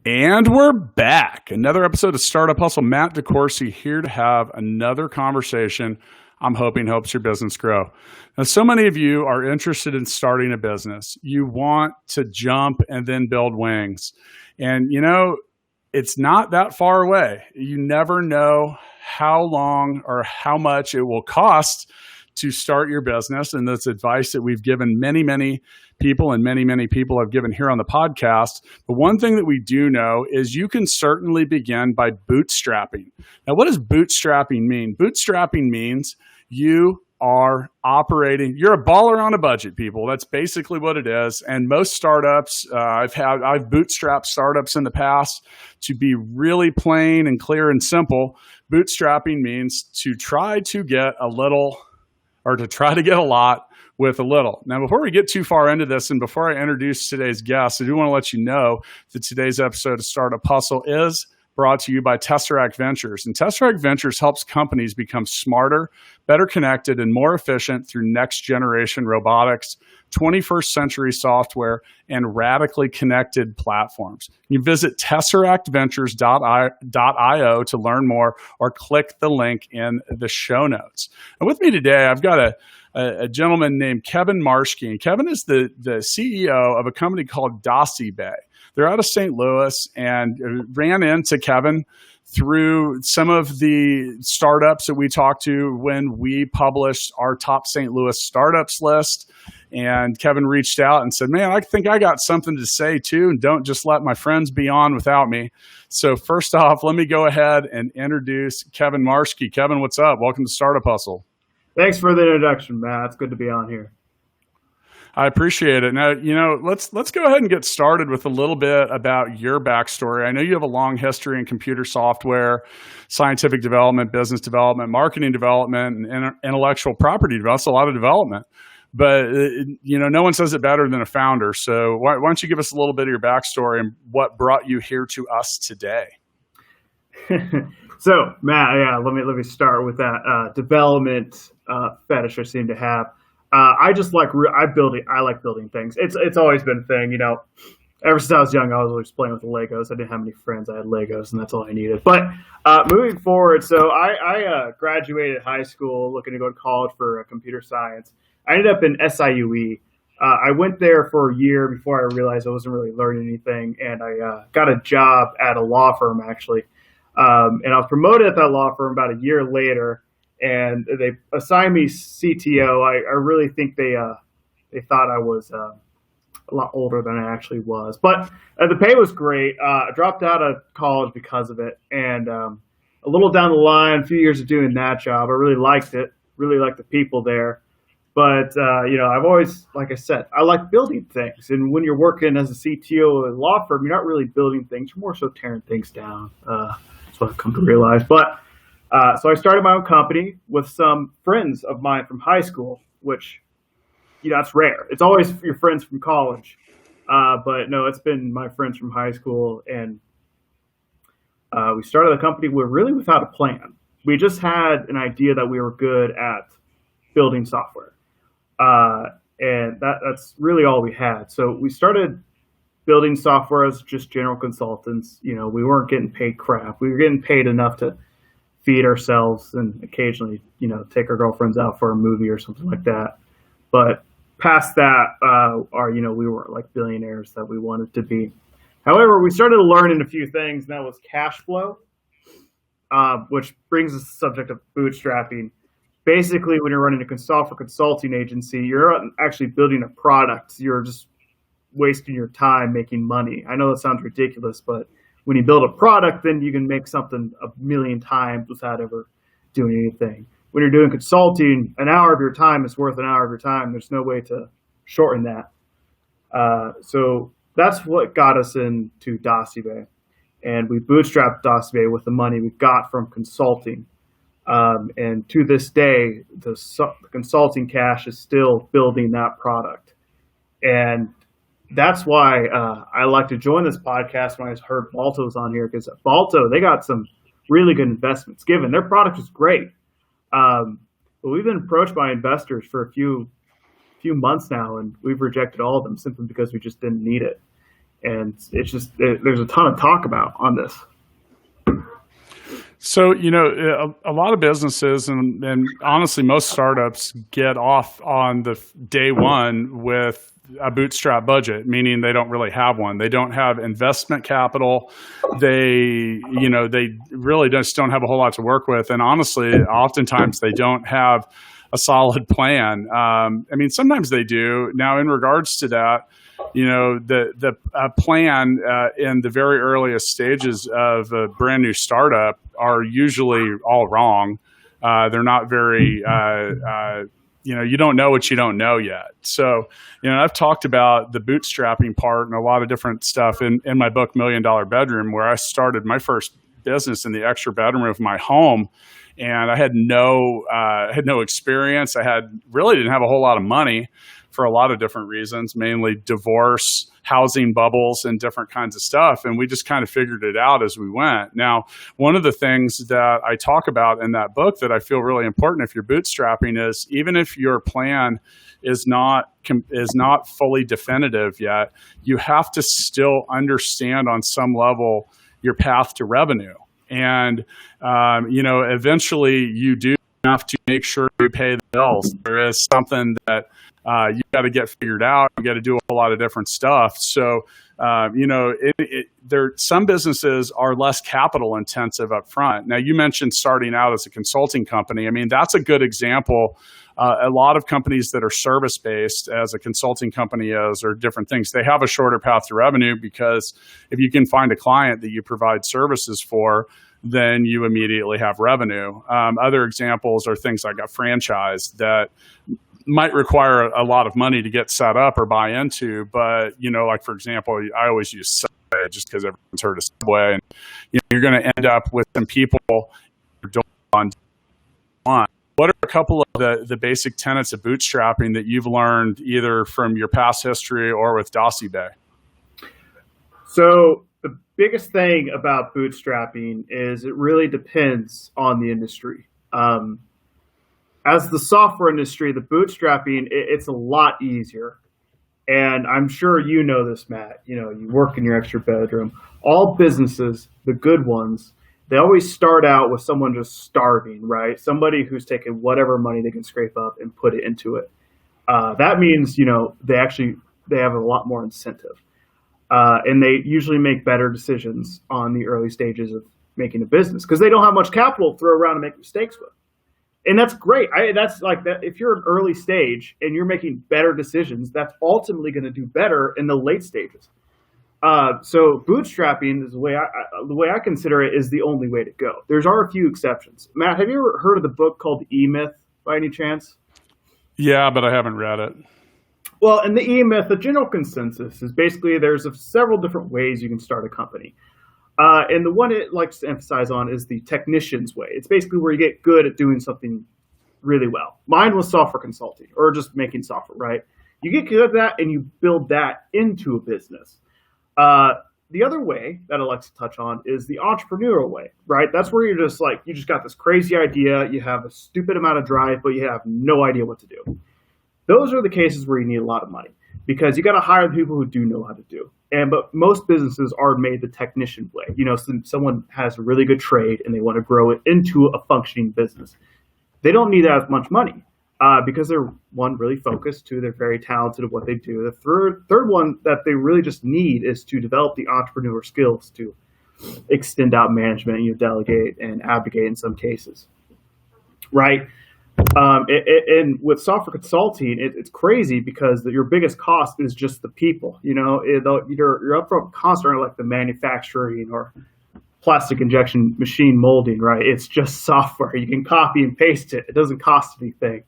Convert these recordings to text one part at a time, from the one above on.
And we're back. Another episode of Startup Hustle. Matt DeCoursey here to have another conversation I'm hoping helps your business grow. Now, so many of you are interested in starting a business. You want to jump and then build wings. And, it's not that far away. You never know how long or how much it will cost to start your business. And that's advice that we've given many people, and many people have given here on the podcast. But one thing that we do know is you can certainly begin by bootstrapping. Now, what does bootstrapping mean? Bootstrapping means you are operating, you're a baller on a budget, people. That's basically what it is. And most startups, I've bootstrapped startups in the past. To be really plain and clear and simple, bootstrapping means to try to get a little, or to try to get a lot with a little. Now, before we get too far into this, and before I introduce today's guest, I do want to let you know that today's episode of Startup Hustle is brought to you by Tesseract Ventures. And Tesseract Ventures helps companies become smarter, better connected, and more efficient through next-generation robotics, 21st century software, and radically connected platforms. You visit tesseractventures.io to learn more, or click the link in the show notes. And with me today, I've got a gentleman named Kevin Marschkee. And Kevin is the CEO of a company called Dossibay. They're out of St. Louis, and ran into Kevin through some of the startups that we talked to when we published our top St. Louis startups list. And Kevin reached out and said, man, I think I got something to say too, and don't just let my friends be on without me. So first off, let me go ahead and introduce Kevin Marschkee. Kevin, what's up? Welcome to Startup Hustle. Thanks for the introduction, Matt. It's good to be on here. I appreciate it. Now, let's go ahead and get started with a little bit about your backstory. I know you have a long history in computer software, scientific development, business development, marketing development, and intellectual property development. That's a lot of development. But, no one says it better than a founder. So why don't you give us a little bit of your backstory and what brought you here to us today? So, Matt, let me start with that development fetish I seem to have. I like building things. It's always been a thing, Ever since I was young, I was always playing with Legos. I didn't have any friends. I had Legos, and that's all I needed. But moving forward, so I graduated high school looking to go to college for computer science. I ended up in SIUE. I went there for a year before I realized I wasn't really learning anything, and I got a job at a law firm, actually. And I was promoted at that law firm about a year later. And they assigned me CTO. I really think they thought I was a lot older than I actually was. But the pay was great. I dropped out of college because of it. And a little down the line, a few years of doing that job, I really liked it. Really liked the people there. But, I've always, like I said, I like building things. And when you're working as a CTO at a law firm, you're not really building things. You're more so tearing things down. That's what I've come to realize. But so I started my own company with some friends of mine from high school, which, it's rare. It's always your friends from college. But no, it's been my friends from high school. And we started the company without a plan. We just had an idea that we were good at building software. And that's really all we had. So we started building software as just general consultants. We weren't getting paid crap. We were getting paid enough to feed ourselves and occasionally, take our girlfriends out for a movie or something like that. But past that, we weren't like billionaires that we wanted to be. However, we started learning a few things, and that was cash flow, which brings us to the subject of bootstrapping. Basically, when you're running a software consulting agency, you're not actually building a product. You're just wasting your time making money. I know that sounds ridiculous, but when you build a product, then you can make something a million times without ever doing anything. When you're doing consulting, an hour of your time is worth an hour of your time. There's no way to shorten that. So that's what got us into Dossibay. And we bootstrapped Dossibay with the money we got from consulting. And to this day, the consulting cash is still building that product. And that's why I like to join this podcast when I heard Balto was on here, because Balto, they got some really good investments given. Their product is great. But we've been approached by investors for a few months now, and we've rejected all of them simply because we just didn't need it. And it's just there's a ton of talk about on this. So, a lot of businesses and honestly, most startups get off on the day one with a bootstrap budget, meaning they don't really have one. They don't have investment capital. They really just don't have a whole lot to work with. And honestly, oftentimes they don't have a solid plan. Sometimes they do. Now, in regards to that, the plan in the very earliest stages of a brand new startup are usually all wrong. They're not very, you don't know what you don't know yet. So, I've talked about the bootstrapping part and a lot of different stuff in my book, $1 Million Bedroom, where I started my first business in the extra bedroom of my home. And I had no experience. Really didn't have a whole lot of money for a lot of different reasons, mainly divorce, housing bubbles, and different kinds of stuff. And we just kind of figured it out as we went. Now, one of the things that I talk about in that book that I feel really important if you're bootstrapping is even if your plan is not fully definitive yet, you have to still understand on some level your path to revenue. And, eventually you do have to make sure you pay the bills. There is something that you got to get figured out. You got to do a lot of different stuff. So, some businesses are less capital intensive up front. Now, you mentioned starting out as a consulting company. That's a good example. A lot of companies that are service-based, as a consulting company is, or different things, they have a shorter path to revenue because if you can find a client that you provide services for, then you immediately have revenue. Other examples are things like a franchise that might require a lot of money to get set up or buy into. But, like, for example, I always use Subway just because everyone's heard of Subway. And you're going to end up with some people on. What are a couple of the basic tenets of bootstrapping that you've learned either from your past history or with Dossibay? So the biggest thing about bootstrapping is it really depends on the industry. As the software industry, the bootstrapping, it's a lot easier. And I'm sure you know this, Matt. You work in your extra bedroom. All businesses, the good ones, they always start out with someone just starving, right? Somebody who's taken whatever money they can scrape up and put it into it. That means, they have a lot more incentive. And they usually make better decisions on the early stages of making a business because they don't have much capital to throw around and make mistakes with. And that's great. That's like that. If you're an early stage and you're making better decisions, that's ultimately going to do better in the late stages. So bootstrapping is the way I consider it is the only way to go. There are a few exceptions. Matt, have you ever heard of the book called E-Myth by any chance? Yeah, but I haven't read it. Well, in the E-Myth, the general consensus is basically there's several different ways you can start a company. And the one it likes to emphasize on is the technician's way. It's basically where you get good at doing something really well. Mine was software consulting or just making software, right? You get good at that and you build that into a business. The other way that I like to touch on is the entrepreneurial way, right? That's where you just got this crazy idea. You have a stupid amount of drive, but you have no idea what to do. Those are the cases where you need a lot of money because you got to hire the people who do know how to do. But most businesses are made the technician way. Someone has a really good trade and they want to grow it into a functioning business. They don't need as much money because they're, one, really focused, two, they're very talented at what they do. The third one that they really just need is to develop the entrepreneur skills to extend out management, delegate and advocate in some cases, right? And with software consulting, it's crazy because your biggest cost is just the people. Your upfront costs are like the manufacturing or plastic injection machine molding, right? It's just software. You can copy and paste it. It doesn't cost anything.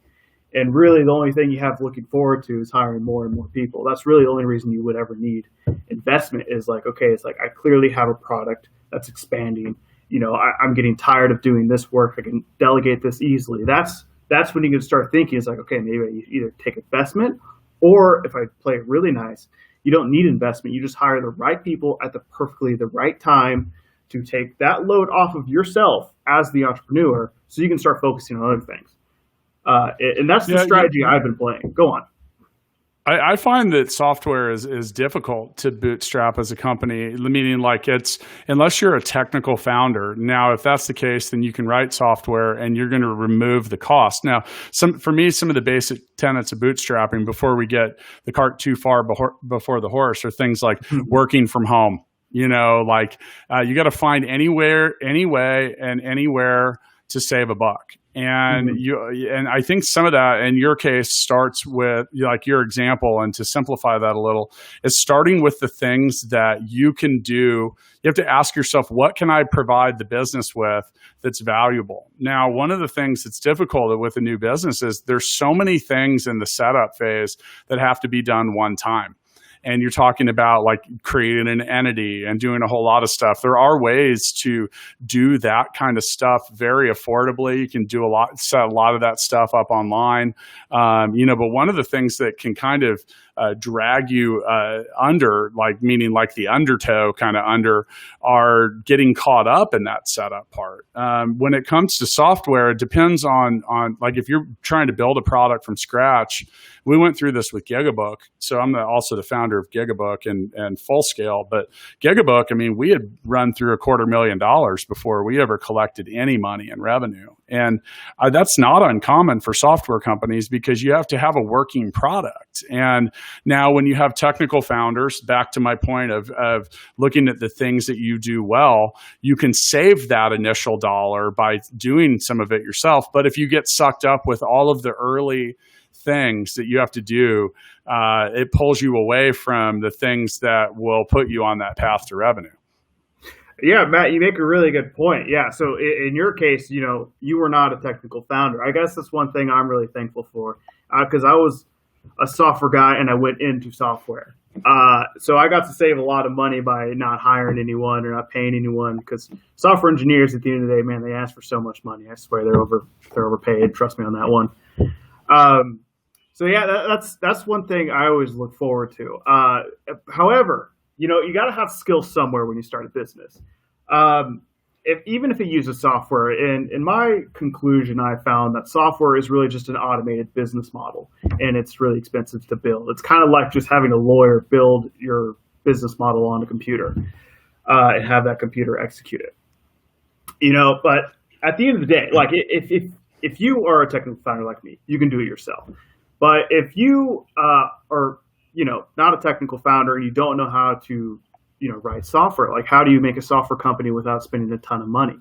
And really, the only thing you have looking forward to is hiring more and more people. That's really the only reason you would ever need investment is like, okay, it's like I clearly have a product that's expanding. I'm getting tired of doing this work. I can delegate this easily. That's when you can start thinking, it's like, okay, maybe I either take investment or if I play it really nice, you don't need investment. You just hire the right people at the right time to take that load off of yourself as the entrepreneur so you can start focusing on other things. And that's the strategy I've been playing. Go on. I find that software is difficult to bootstrap as a company, meaning like it's, unless you're a technical founder. Now, if that's the case, then you can write software and you're going to remove the cost. Now, for me, some of the basic tenets of bootstrapping before we get the cart too far before the horse are things like working from home. You know, like you got to find any way and anywhere to save a buck. And and I think some of that in your case starts with like your example, and to simplify that a little, is starting with the things that you can do. You have to ask yourself, what can I provide the business with that's valuable? Now, one of the things that's difficult with a new business is there's so many things in the setup phase that have to be done one time. And you're talking about like creating an entity and doing a whole lot of stuff. There are ways to do that kind of stuff very affordably. You can do set a lot of that stuff up online. But one of the things that can kind of drag you under, like meaning like the undertow kind of under, are getting caught up in that setup part. When it comes to software, it depends on like if you're trying to build a product from scratch. We went through this with Gigabook. So I'm also the founder of Gigabook and Full Scale. But Gigabook, I mean, we had run through $250,000 before we ever collected any money in revenue. And that's not uncommon for software companies because you have to have a working product. And now when you have technical founders, back to my point of looking at the things that you do well, you can save that initial dollar by doing some of it yourself. But if you get sucked up with all of the early things that you have to do, it pulls you away from the things that will put you on that path to revenue. Yeah, Matt, you make a really good point. Yeah, so in your case, you were not a technical founder. I guess that's one thing I'm really thankful for, because I was a software guy and I went into software. So I got to save a lot of money by not hiring anyone or not paying anyone, because software engineers at the end of the day, man, they ask for so much money. I swear they're overpaid. Trust me on that one. So yeah, that's one thing I always look forward to. However, you got to have skills somewhere when you start a business. Even if it uses software, in my conclusion, I found that software is really just an automated business model, and it's really expensive to build. It's kind of like just having a lawyer build your business model on a computer and have that computer execute it. But at the end of the day, like if you are a technical founder like me, you can do it yourself. But if you are not a technical founder and you don't know how to write software, like how do you make a software company without spending a ton of money?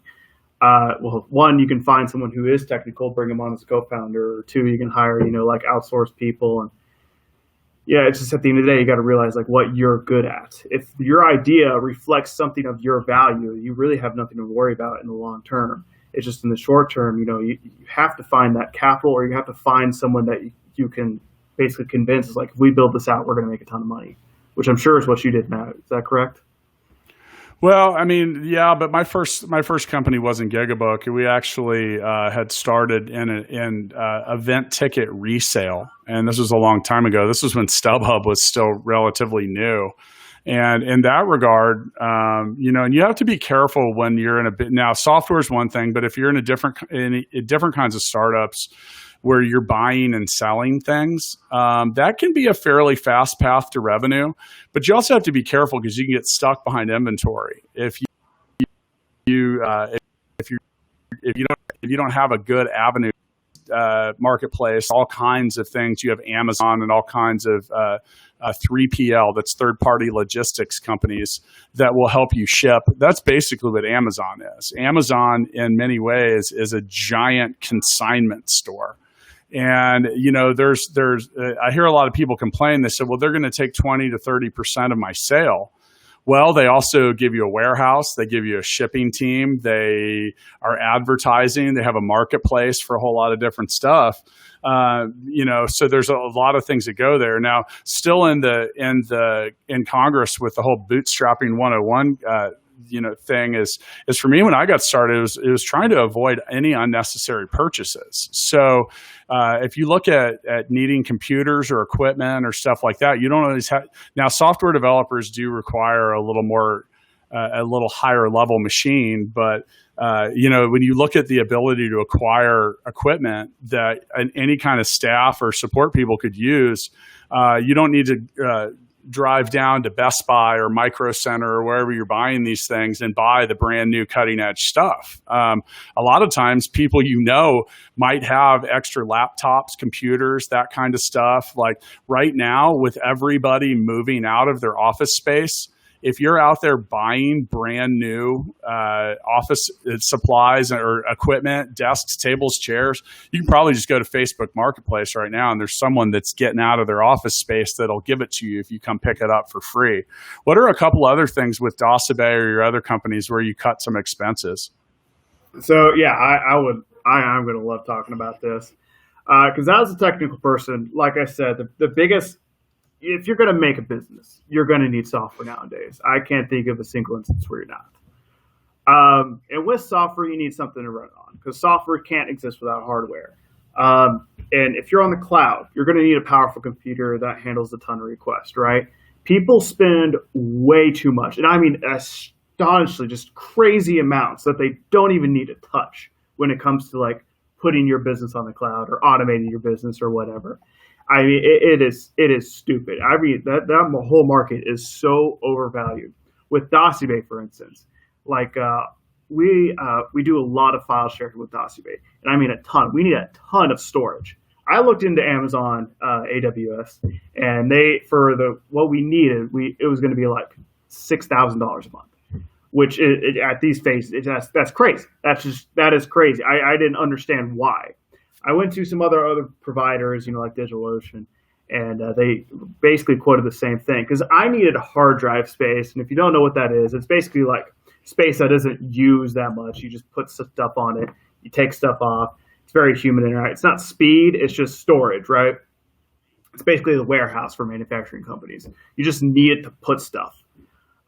Well, one, you can find someone who is technical, bring them on as a co-founder, or two, you can hire like outsource people. And yeah, it's just at the end of the day, you got to realize like what you're good at. If your idea reflects something of your value, you really have nothing to worry about in the long term. It's just in the short term, you have to find that capital, or you have to find someone that you can basically convince is like, if we build this out, we're going to make a ton of money, which I'm sure is what you did, Matt. Is that correct? Well, I mean, yeah, but my first company wasn't Gigabook. We actually had started in event ticket resale, and this was a long time ago. This was when StubHub was still relatively new. And in that regard, and you have to be careful when you're in a bit. Now, software is one thing, but if you're in different kinds of startups where you're buying and selling things, that can be a fairly fast path to revenue. But you also have to be careful because you can get stuck behind inventory if you don't have a good avenue. Marketplace, all kinds of things. You have Amazon and all kinds of 3PL, that's third-party logistics companies that will help you ship. That's basically what Amazon is. Amazon, in many ways, is a giant consignment store. And, I hear a lot of people complain. They said, well, they're going to take 20 to 30% of my sale. Well, they also give you a warehouse. They give you a shipping team. They are advertising. They have a marketplace for a whole lot of different stuff. So there's a lot of things that go there. Now, still in Congress with the whole Bootstrapping 101 thing is for me, when I got started, it was trying to avoid any unnecessary purchases. So if you look at needing computers or equipment or stuff like that, you don't always have. Now, software developers do require a little higher level machine, but when you look at the ability to acquire equipment that any kind of staff or support people could use, you don't need to drive down to Best Buy or Micro Center or wherever you're buying these things and buy the brand new cutting edge stuff. A lot of times people might have extra laptops, computers, that kind of stuff. Like right now with everybody moving out of their office space, if you're out there buying brand new office supplies or equipment, desks, tables, chairs, you can probably just go to Facebook Marketplace right now, and there's someone that's getting out of their office space that'll give it to you if you come pick it up for free. What are a couple other things with Dossibay or your other companies where you cut some expenses? So yeah, I'm going to love talking about this because as a technical person, like I said, the biggest, if you're going to make a business, you're going to need software nowadays. I can't think of a single instance where you're not. And with software, you need something to run on because software can't exist without hardware. And if you're on the cloud, you're going to need a powerful computer that handles a ton of requests, right? People spend way too much, and I mean astonishingly just crazy amounts that they don't even need to touch when it comes to like putting your business on the cloud or automating your business or whatever. I mean, it is stupid. I mean, that whole market is so overvalued. With Dossibay, for instance, like we do a lot of file sharing with Dossibay, and I mean a ton. We need a ton of storage. I looked into Amazon AWS, and what we needed, it was going to be like $6,000 a month, which at these phases, that's crazy. That is crazy. I didn't understand why. I went to some other providers, like DigitalOcean, and they basically quoted the same thing because I needed a hard drive space. And if you don't know what that is, it's basically like space that isn't used that much. You just put stuff on it. You take stuff off. It's very human, right? It's not speed. It's just storage, right? It's basically the warehouse for manufacturing companies. You just need it to put stuff.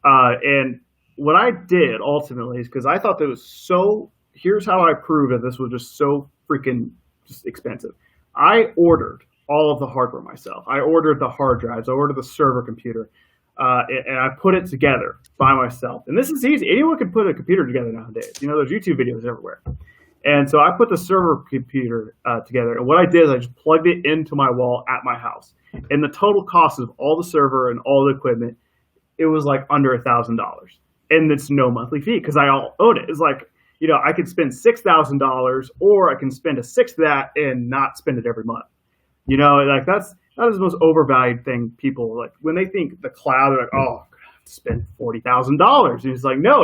And what I did ultimately is because I thought that was so – here's how I proved that this was just so freaking – just expensive. I ordered all of the hardware myself. I ordered the hard drives. I ordered the server computer, and I put it together by myself. And this is easy. Anyone can put a computer together nowadays. There's YouTube videos everywhere. And so I put the server computer together. And what I did is I just plugged it into my wall at my house. And the total cost of all the server and all the equipment, it was like under $1,000. And it's no monthly fee because I all own it. It's like, I could spend $6,000 or I can spend a sixth of that and not spend it every month. Like that is the most overvalued thing. People like when they think the cloud, they're like, oh, I'm gonna have to spend $40,000. And it's like, no,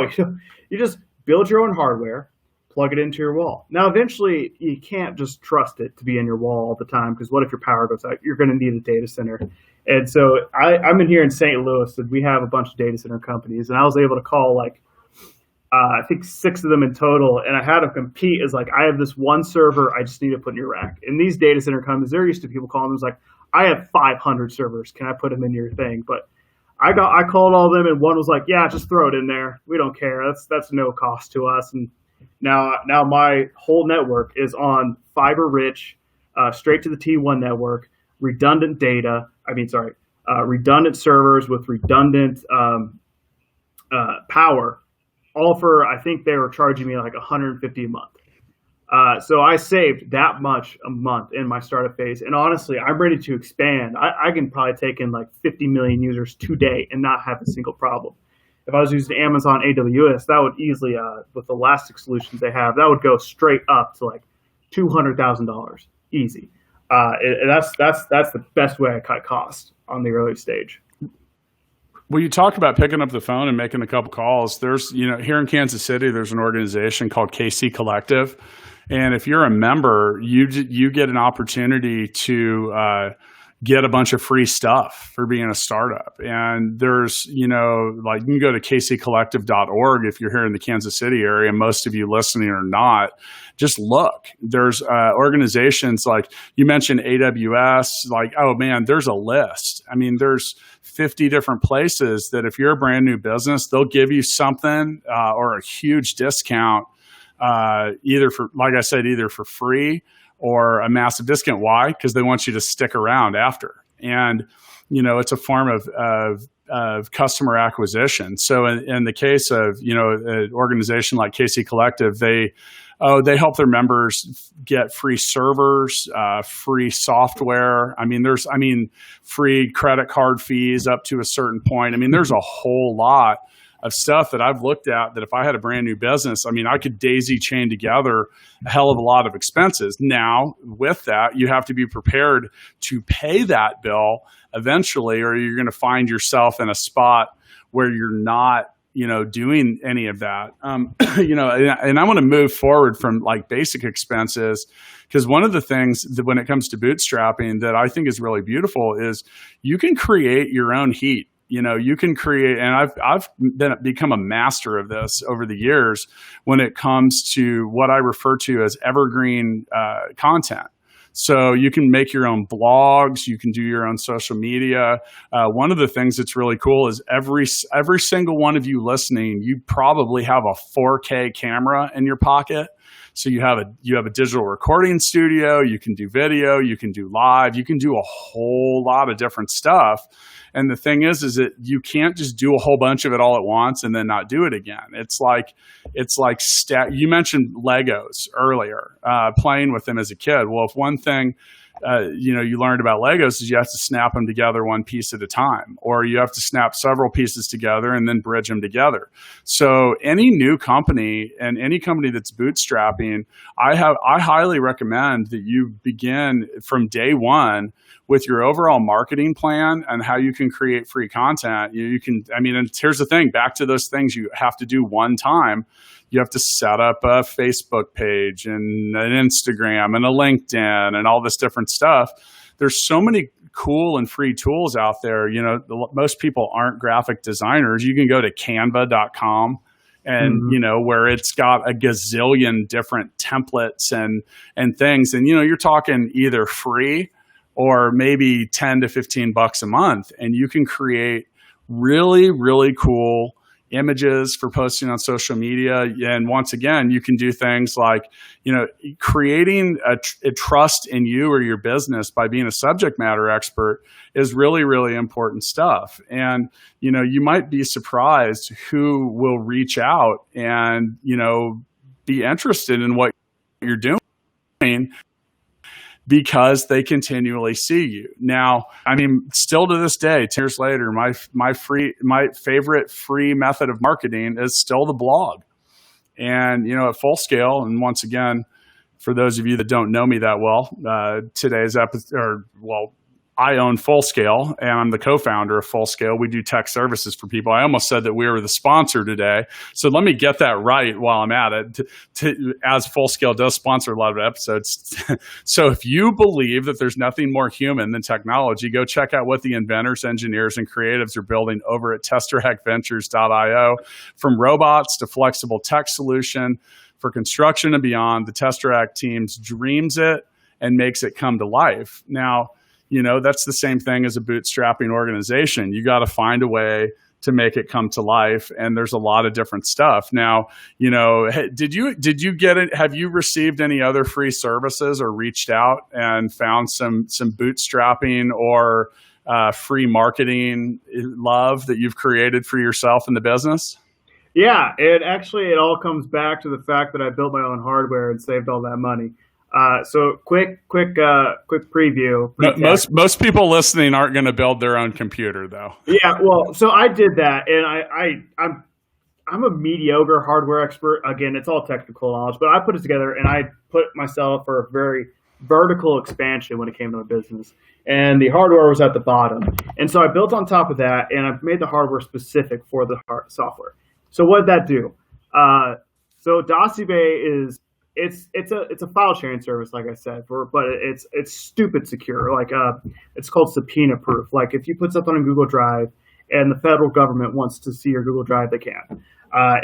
you just build your own hardware, plug it into your wall. Now, eventually, you can't just trust it to be in your wall all the time because what if your power goes out? You're going to need a data center. And so I'm in here in St. Louis, and we have a bunch of data center companies, and I was able to call I think 6 of them in total, and I had them compete as like, I have this one server I just need to put in your rack. And these data center companies, they're used to people calling them like, I have 500 servers. Can I put them in your thing? But I called all of them, and one was like, yeah, just throw it in there. We don't care. That's no cost to us. And now my whole network is on fiber rich, straight to the T1 network, redundant redundant servers with redundant power. All for, I think they were charging me like $150 a month. So I saved that much a month in my startup phase. And honestly, I'm ready to expand. I can probably take in like 50 million users today and not have a single problem. If I was using Amazon AWS, that would easily, with the Elastic solutions they have, that would go straight up to like $200,000 easy. And that's the best way I cut costs on the early stage. Well, you talk about picking up the phone and making a couple calls. There's, here in Kansas City, there's an organization called KC Collective. And if you're a member, you get an opportunity to get a bunch of free stuff for being a startup. And there's, you can go to kccollective.org if you're here in the Kansas City area. Most of you listening are not. Just look. There's organizations like you mentioned AWS, like, oh man, there's a list. I mean, there's 50 different places that if you're a brand new business, they'll give you something or a huge discount, either for free or a massive discount. Why? Because they want you to stick around after. and it's a form of customer acquisition. So in the case of an organization like KC Collective, they help their members get free servers, free software. Free credit card fees up to a certain point. There's a whole lot of stuff that I've looked at that if I had a brand new business, I could daisy chain together a hell of a lot of expenses. Now, with that, you have to be prepared to pay that bill eventually, or you're going to find yourself in a spot where you're not doing any of that. And I want to move forward from like basic expenses, because one of the things that when it comes to bootstrapping that I think is really beautiful is you can create your own heat. You can create, and I've become a master of this over the years when it comes to what I refer to as evergreen content. So you can make your own blogs, you can do your own social media. One of the things that's really cool is every single one of you listening, you probably have a 4K camera in your pocket. So you have a digital recording studio, you can do video, you can do live, you can do a whole lot of different stuff. And the thing is that you can't just do a whole bunch of it all at once and then not do it again. It's like you mentioned Legos earlier, playing with them as a kid. Well, if one thing you learned about Legos is you have to snap them together one piece at a time, or you have to snap several pieces together and then bridge them together. So any new company and any company that's bootstrapping, I highly recommend that you begin from day one with your overall marketing plan and how you can create free content. And here's the thing, back to those things you have to do one time. You have to set up a Facebook page and an Instagram and a LinkedIn and all this different stuff. There's so many cool and free tools out there. Most people aren't graphic designers. You can go to canva.com and, where it's got a gazillion different templates and things. And, you're talking either free or maybe 10 to 15 bucks a month. And you can create really, really cool images for posting on social media. And once again, you can do things like, creating a trust in you or your business by being a subject matter expert is really, really important stuff. And, you might be surprised who will reach out and, be interested in what you're doing, because they continually see you. Now, still to this day, 10 years later, my favorite free method of marketing is still the blog. And, at full scale, and once again, for those of you that don't know me that well, today's episode, I own Full Scale, and I'm the co-founder of Full Scale. We do tech services for people. I almost said that we were the sponsor today. So let me get that right while I'm at it, as Full Scale does sponsor a lot of episodes. So if you believe that there's nothing more human than technology, go check out what the inventors, engineers, and creatives are building over at testerackventures.io. From robots to flexible tech solution for construction and beyond, the Testerack teams dreams it and makes it come to life. Now, that's the same thing as a bootstrapping organization. You got to find a way to make it come to life, and there's a lot of different stuff. Now, did you get it? Have you received any other free services or reached out and found some bootstrapping or free marketing love that you've created for yourself in the business? Yeah, it all comes back to the fact that I built my own hardware and saved all that money. So quick preview. Most people listening aren't going to build their own computer, though. Yeah, well, so I did that, and I'm a mediocre hardware expert. Again, it's all technical knowledge, but I put it together, and I put myself for a very vertical expansion when it came to my business, and the hardware was at the bottom, and so I built on top of that, and I've made the hardware specific for the software. So what did that do? So Dossibay is. It's a file sharing service, like I said, but it's stupid secure. Like it's called subpoena proof. Like if you put something on Google Drive and the federal government wants to see your Google Drive, they can.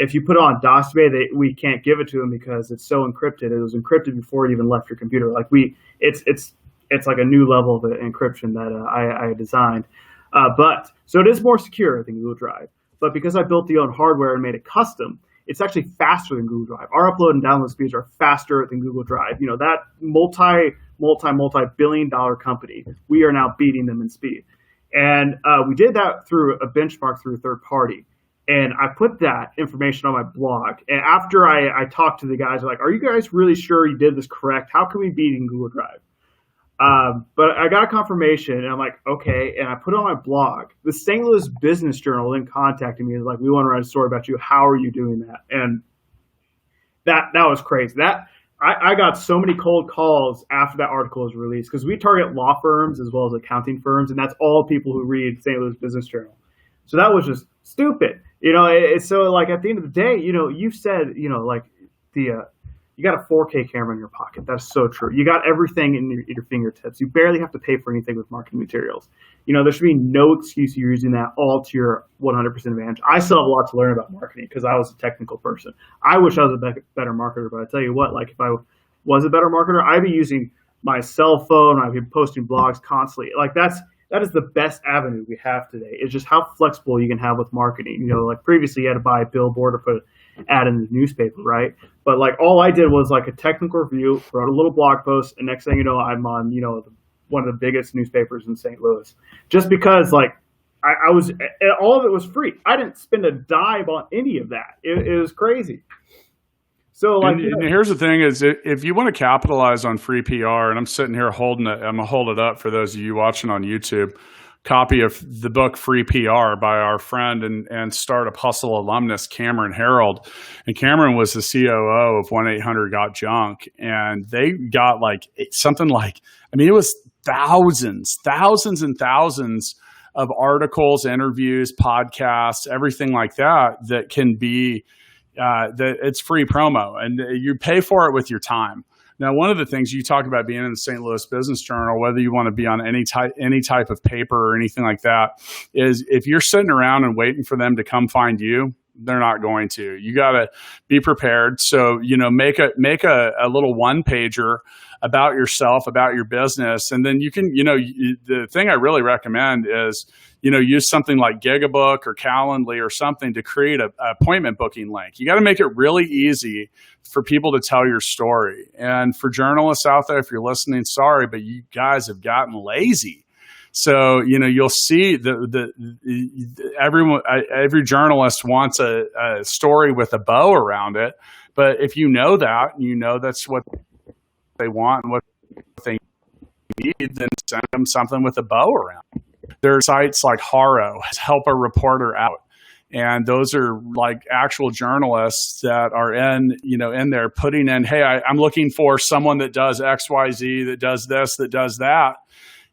If you put it on Dossibay, we can't give it to them because it's so encrypted. It was encrypted before it even left your computer. Like it's like a new level of encryption that I designed. But so it is more secure than Google Drive. But because I built the own hardware and made it custom, it's actually faster than Google Drive. Our upload and download speeds are faster than Google Drive. That multi-billion-dollar company. We are now beating them in speed. And we did that through a benchmark through a third party. And I put that information on my blog. And after I talked to the guys, like, are you guys really sure you did this correct? How can we beat in Google Drive? But I got confirmation, and I'm like, okay. And I put it on my blog. The St. Louis Business Journal then contacted me and was like, we want to write a story about you. How are you doing that? And that was crazy. I got so many cold calls after that article was released, because we target law firms as well as accounting firms, and that's all people who read St. Louis Business Journal. So that was just stupid. So like at the end of the day, you said, like you got a 4K camera in your pocket. That's so true. You got everything in your fingertips. You barely have to pay for anything with marketing materials. There should be no excuse you're using that all to your 100% advantage. I still have a lot to learn about marketing because I was a technical person. I wish I was a better marketer, but I tell you what, like if I was a better marketer, I'd be using my cell phone. I'd be posting blogs constantly. Like that is the best avenue we have today. It's just how flexible you can have with marketing. Like previously you had to buy a billboard or put an ad in the newspaper, right? But like all I did was like a technical review, wrote a little blog post, and next thing you know, I'm on, one of the biggest newspapers in St. Louis. Just because like I was, all of it was free. I didn't spend a dime on any of that. It was crazy. So like, and here's the thing is, if you want to capitalize on free PR, and I'm sitting here holding it, I'm gonna hold it up for those of you watching on YouTube, copy of the book Free PR by our friend and Startup Hustle alumnus, Cameron Harold. And Cameron was the COO of 1-800-GOT-JUNK. And they got it was thousands and thousands of articles, interviews, podcasts, everything like that can be, that it's free promo, and you pay for it with your time. Now, one of the things you talk about being in the St. Louis Business Journal, whether you want to be on any type of paper or anything like that, is if you're sitting around and waiting for them to come find you, they're not going to. You got to be prepared. So, make a little one pager about yourself, about your business. And then you can, the thing I really recommend is, use something like Gigabook or Calendly or something to create a appointment booking link. You got to make it really easy for people to tell your story. And for journalists out there, if you're listening, sorry, but you guys have gotten lazy. So, you'll see every journalist wants a story with a bow around it. But if that, that's what they want and what they need, then send them something with a bow around. There are sites like Haro, Help a Reporter Out. And those are like actual journalists that are in there putting in, hey, I'm looking for someone that does X, Y, Z, that does this, that does that.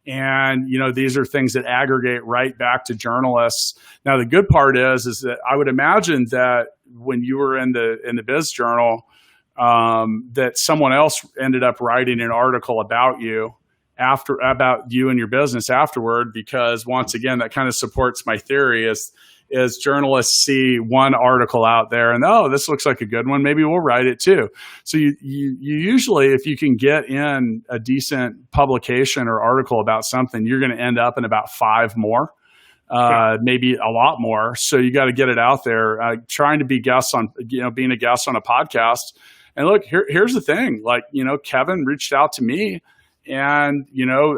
And, these are things that aggregate right back to journalists. Now, the good part is that I would imagine that when you were in the Biz Journal, that someone else ended up writing an article about you and your business afterward, because once again, that kind of supports my theory is journalists see one article out there and, oh, this looks like a good one, maybe we'll write it too. So you usually, if you can get in a decent publication or article about something, you're going to end up in about 5 more, maybe a lot more. So you got to get it out there. Trying to be being a guest on a podcast. And look, here's the thing, like, Kevin reached out to me, and,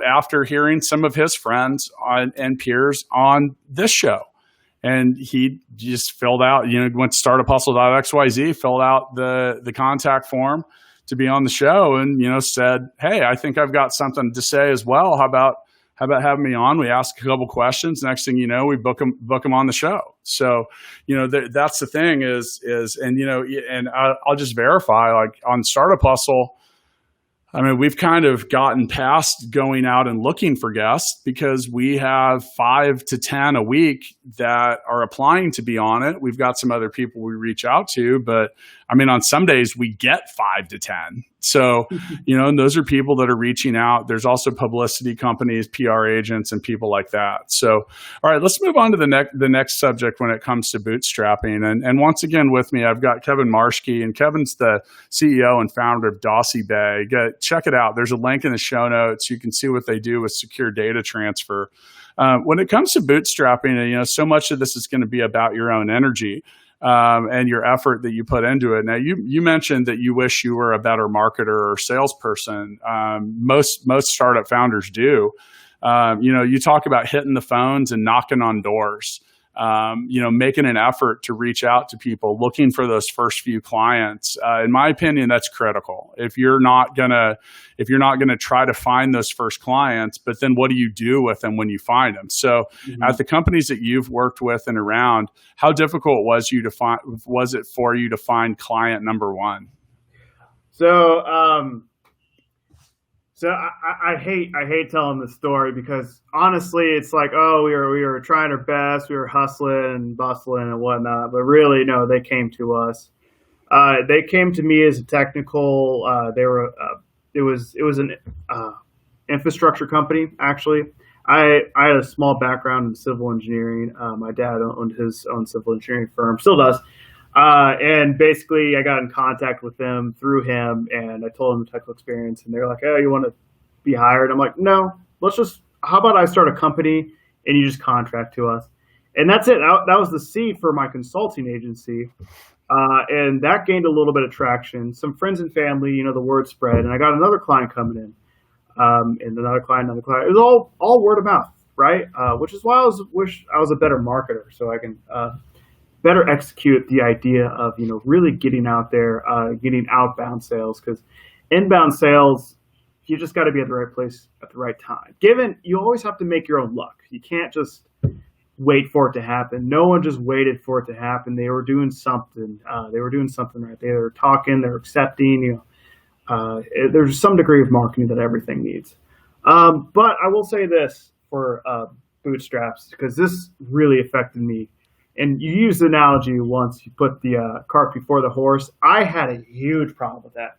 after hearing some of his friends and peers on this show, and he just filled out, went to startuphustle.xyz, filled out the contact form to be on the show, and, said, hey, I think I've got something to say as well. How about having me on? We ask a couple questions. Next thing you know, we book them on the show. So, that's the thing is, and I'll just verify, like on Startup Hustle, I mean, we've kind of gotten past going out and looking for guests because we have 5 to 10 a week that are applying to be on it. We've got some other people we reach out to, but I mean, on some days we get 5 to 10. So, and those are people that are reaching out. There's also publicity companies, PR agents, and people like that. So, all right, let's move on to the next subject when it comes to bootstrapping. And once again, with me, I've got Kevin Marschkee, and Kevin's the CEO and founder of Dossibay. Check it out. There's a link in the show notes. You can see what they do with secure data transfer. When it comes to bootstrapping, so much of this is going to be about your own energy. and your effort that you put into it. Now, you mentioned that you wish you were a better marketer or salesperson. Most startup founders do. You talk about hitting the phones and knocking on doors. Making an effort to reach out to people, looking for those first few clients. In my opinion, that's critical. If you're not gonna try to find those first clients, but then what do you do with them when you find them? So, at the companies that you've worked with and around, how difficult was it for you to find client number one? So I hate telling this story because honestly, it's like, oh, we were trying our best, we were hustling and bustling and whatnot, but really, no, they came to us. They came to me as a technical. It was an infrastructure company actually. I had a small background in civil engineering. My dad owned his own civil engineering firm, still does. And basically, I got in contact with them through him, and I told them the technical experience, and they're like, "Oh, you want to be hired?" I'm like, "No, how about I start a company and you just contract to us?" And that's it. That was the seed for my consulting agency, and that gained a little bit of traction. Some friends and family, the word spread, and I got another client coming in, and another client. It was all word of mouth, right? Which is why I wish I was a better marketer, so I can better execute the idea of really getting out there, getting outbound sales, because inbound sales, you just got to be at the right place at the right time. You always have to make your own luck. You can't just wait for it to happen. No one just waited for it to happen. They were doing something. They were doing something right. They were talking. They're accepting. There's some degree of marketing that everything needs. But I will say this for bootstraps, because this really affected me. And you used the analogy once, you put the cart before the horse. I had a huge problem with that.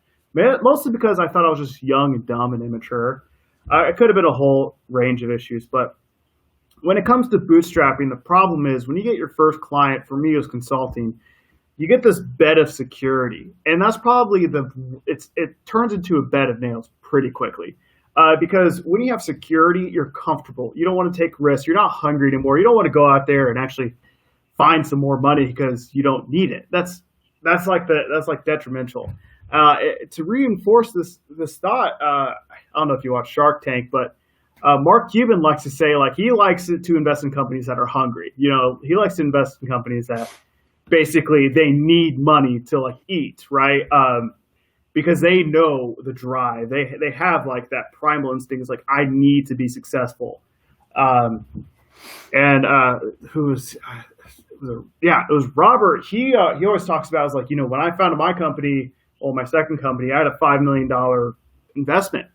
Mostly because I thought I was just young and dumb and immature. It could have been a whole range of issues. But when it comes to bootstrapping, the problem is when you get your first client, for me it was consulting, you get this bed of security. And that's probably it turns into a bed of nails pretty quickly. Because when you have security, you're comfortable. You don't want to take risks. You're not hungry anymore. You don't want to go out there and actually find some more money because you don't need it. That's detrimental. To reinforce this thought, I don't know if you watch Shark Tank, but Mark Cuban likes to say he likes to invest in companies that are hungry. He likes to invest in companies that basically they need money to eat, right? Because they know the drive. They have that primal instinct. It's I need to be successful. It was Robert. He always talks about when I founded my company, or my second company, I had a $5 million investment,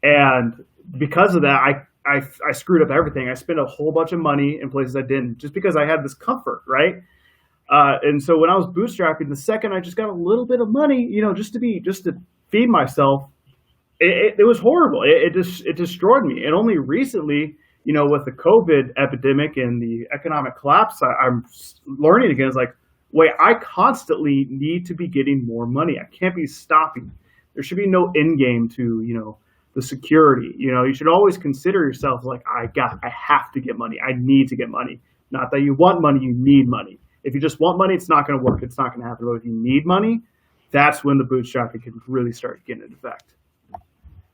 and because of that, I screwed up everything. I spent a whole bunch of money in places I didn't, just because I had this comfort, right? And so when I was bootstrapping, the second I just got a little bit of money, just to feed myself, it was horrible. It destroyed me. And only recently, with the COVID epidemic and the economic collapse, I'm learning again. It's wait, I constantly need to be getting more money. I can't be stopping. There should be no end game to, the security. You should always consider yourself I have to get money. I need to get money. Not that you want money, you need money. If you just want money, it's not going to work. It's not going to happen. But if you need money, that's when the bootstrapping can really start getting into effect.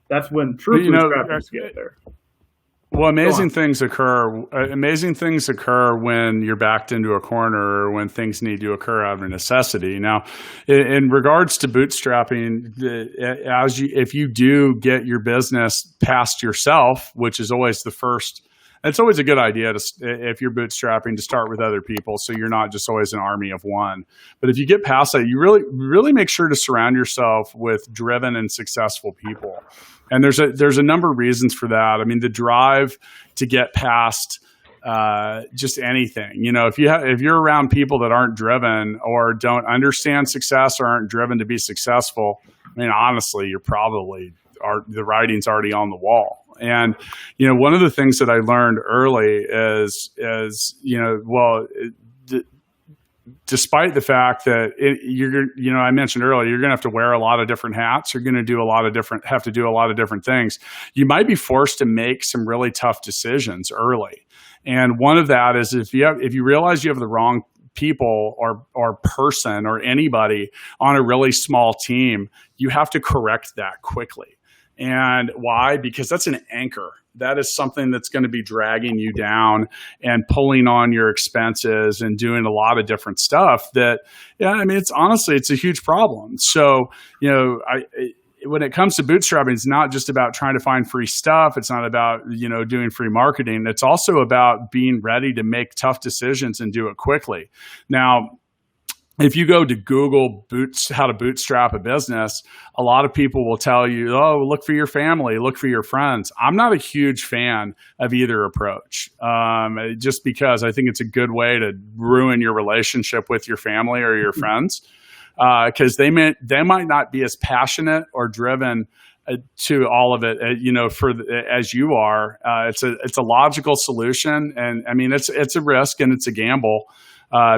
That's when true bootstrappers get there. Well, amazing things occur. Amazing things occur when you're backed into a corner, or when things need to occur out of necessity. Now, in regards to bootstrapping, if you do get your business past yourself, which is always the first. It's always a good idea if you're bootstrapping, to start with other people, so you're not just always an army of one. But if you get past that, you really make sure to surround yourself with driven and successful people. And there's a number of reasons for that. I mean, the drive to get past just anything. If you're around people that aren't driven, or don't understand success, or aren't driven to be successful, I mean, honestly, you're probably the writing's already on the wall. And, one of the things that I learned early is despite the fact that I mentioned earlier, you're going to have to wear a lot of different hats. You're going to have to do a lot of different things. You might be forced to make some really tough decisions early. And one of that is if you realize you have the wrong people or person or anybody on a really small team, you have to correct that quickly. And why? Because that's an anchor. That is something that's going to be dragging you down and pulling on your expenses and doing a lot of different stuff that, yeah, I mean, it's a huge problem. So, when it comes to bootstrapping, it's not just about trying to find free stuff. It's not about, doing free marketing. It's also about being ready to make tough decisions and do it quickly. Now, if you go to Google how to bootstrap a business, a lot of people will tell you, oh, look for your family, look for your friends. I'm not a huge fan of either approach, just because I think it's a good way to ruin your relationship with your family or your friends, because they might not be as passionate or driven to all of it, as you are. It's a logical solution, and I mean it's a risk and it's a gamble.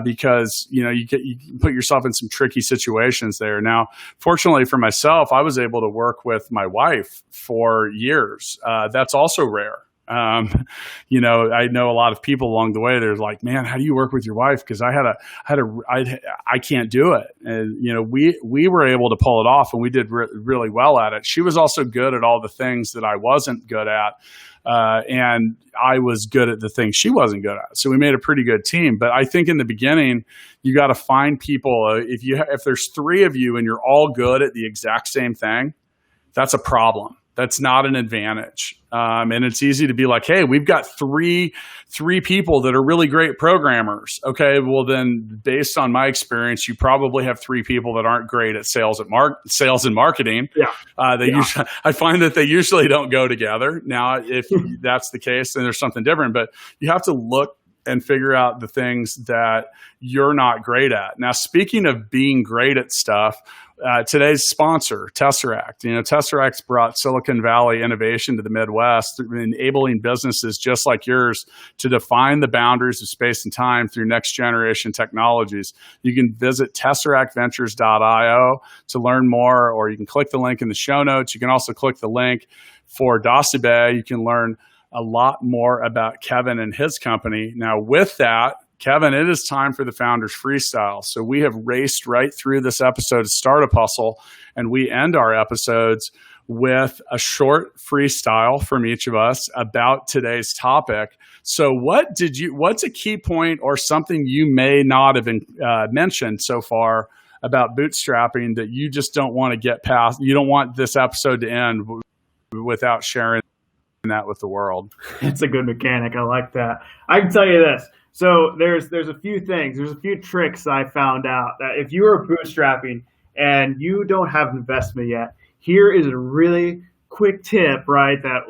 Because you can put yourself in some tricky situations there. Now, fortunately for myself, I was able to work with my wife for years. That's also rare. I know a lot of people along the way. They're like, "Man, how do you work with your wife?" Because I can't do it. And we were able to pull it off, and we did really well at it. She was also good at all the things that I wasn't good at. And I was good at the things she wasn't good at. So we made a pretty good team. But I think in the beginning, you got to find people. If there's three of you and you're all good at the exact same thing, that's a problem. That's not an advantage. And it's easy to be like, hey, we've got three people that are really great programmers. Okay, well then, based on my experience, you probably have three people that aren't great at sales and marketing. Yeah. Usually, I find that they usually don't go together. Now, if that's the case, then there's something different. But you have to look and figure out the things that you're not great at. Now, speaking of being great at stuff, today's sponsor, Tesseract. Tesseract's brought Silicon Valley innovation to the Midwest, enabling businesses just like yours to define the boundaries of space and time through next generation technologies. You can visit tesseractventures.io to learn more, or you can click the link in the show notes. You can also click the link for Dossibay. You can learn a lot more about Kevin and his company. Now, with that, Kevin, it is time for the Founders Freestyle. So we have raced right through this episode of Startup Hustle, and we end our episodes with a short freestyle from each of us about today's topic. So what's a key point or something you may not have mentioned so far about bootstrapping that you just don't want to get past? You don't want this episode to end without sharing that with the world. It's a good mechanic. I like that. I can tell you this. So there's a few things. There's a few tricks I found out that if you are bootstrapping and you don't have an investment yet, here is a really quick tip, right? That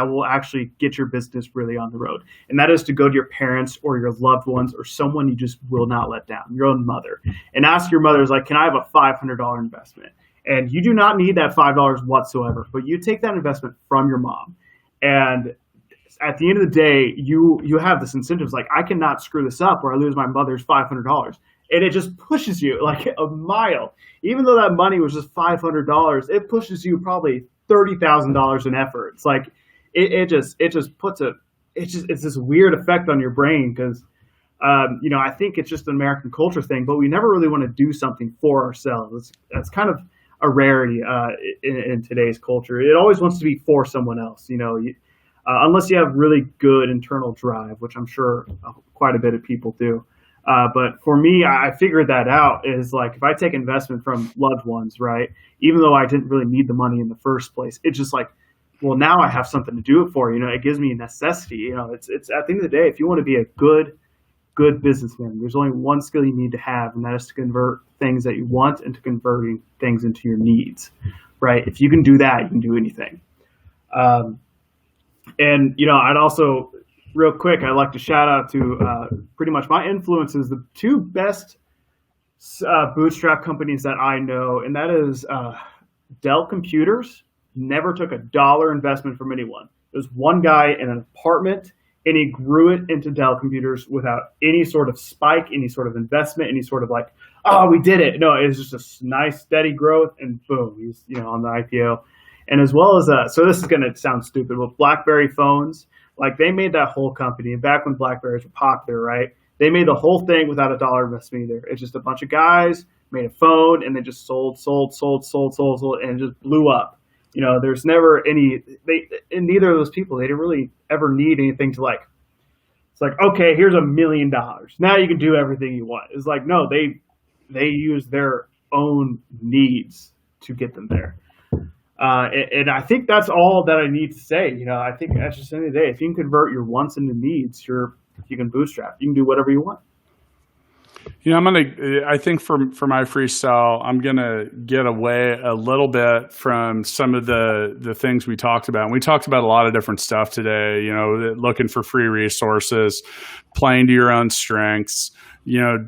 will actually get your business really on the road. And that is to go to your parents or your loved ones or someone you just will not let down, your own mother, and ask your mother, can I have a $500 investment? And you do not need that $5 whatsoever, but you take that investment from your mom. And at the end of the day, you have this incentive, I cannot screw this up or I lose my mother's $500. And it just pushes you like a mile. Even though that money was just $500, it pushes you probably $30,000 in effort. It's like, it's this weird effect on your brain because, I think it's just an American culture thing, but we never really want to do something for ourselves. That's kind of a rarity in today's culture. It always wants to be for someone else, unless you have really good internal drive, which I'm sure quite a bit of people do. But for me, I figured that out is if I take investment from loved ones, right, even though I didn't really need the money in the first place, it's just now I have something to do it for, it gives me a necessity. It's at the end of the day, if you want to be a good businessman, there's only one skill you need to have, and that is to convert things that you want into converting things into your needs, right? If you can do that, you can do anything. And, I'd also, real quick, I'd like to shout out to pretty much my influences, the two best bootstrap companies that I know, and that is Dell Computers. Never took $1 investment from anyone. There's one guy in an apartment, and he grew it into Dell Computers without any sort of spike, any sort of investment, any sort of we did it. No, it was just a nice, steady growth, and boom, he's on the IPO. And as well as, so this is going to sound stupid, but BlackBerry phones, they made that whole company. And back when BlackBerries were popular, right, They made the whole thing without a dollar investment either. It's just a bunch of guys made a phone and they just sold, and it just blew up. There's never and neither of those people, they didn't really ever need anything to like. It's like, okay, here's $1 million. Now you can do everything you want. It's like, no, they use their own needs to get them there. And I think that's all that I need to say. I think at the end of the day, if you can convert your wants into needs, you can bootstrap. You can do whatever you want. I think for my freestyle, I'm gonna get away a little bit from some of the things we talked about. And we talked about a lot of different stuff today. Looking for free resources, playing to your own strengths.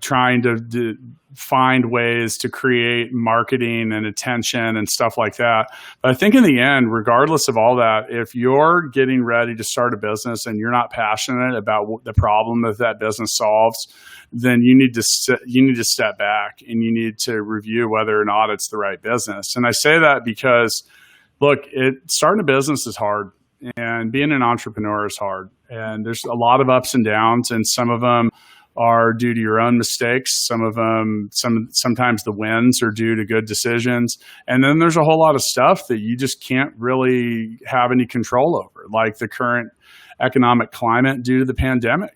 Trying to find ways to create marketing and attention and stuff like that. But I think in the end, regardless of all that, if you're getting ready to start a business and you're not passionate about the problem that business solves, then you need to step back and you need to review whether or not it's the right business. And I say that because, look, starting a business is hard, and being an entrepreneur is hard. And there's a lot of ups and downs, and some of them are due to your own mistakes. Some of them, sometimes the wins are due to good decisions. And then there's a whole lot of stuff that you just can't really have any control over, like the current economic climate due to the pandemic.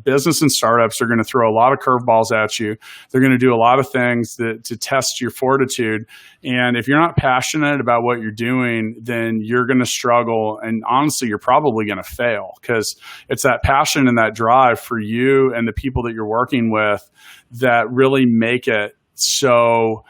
Business and startups are going to throw a lot of curveballs at you. They're going to do a lot of things to test your fortitude. And if you're not passionate about what you're doing, then you're going to struggle. And honestly, you're probably going to fail, because it's that passion and that drive for you and the people that you're working with that really make it so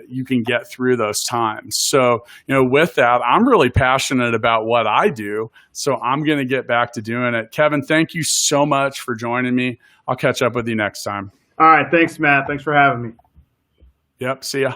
you can get through those times. So, with that, I'm really passionate about what I do. So I'm going to get back to doing it. Kevin, thank you so much for joining me. I'll catch up with you next time. All right. Thanks, Matt. Thanks for having me. Yep. See ya.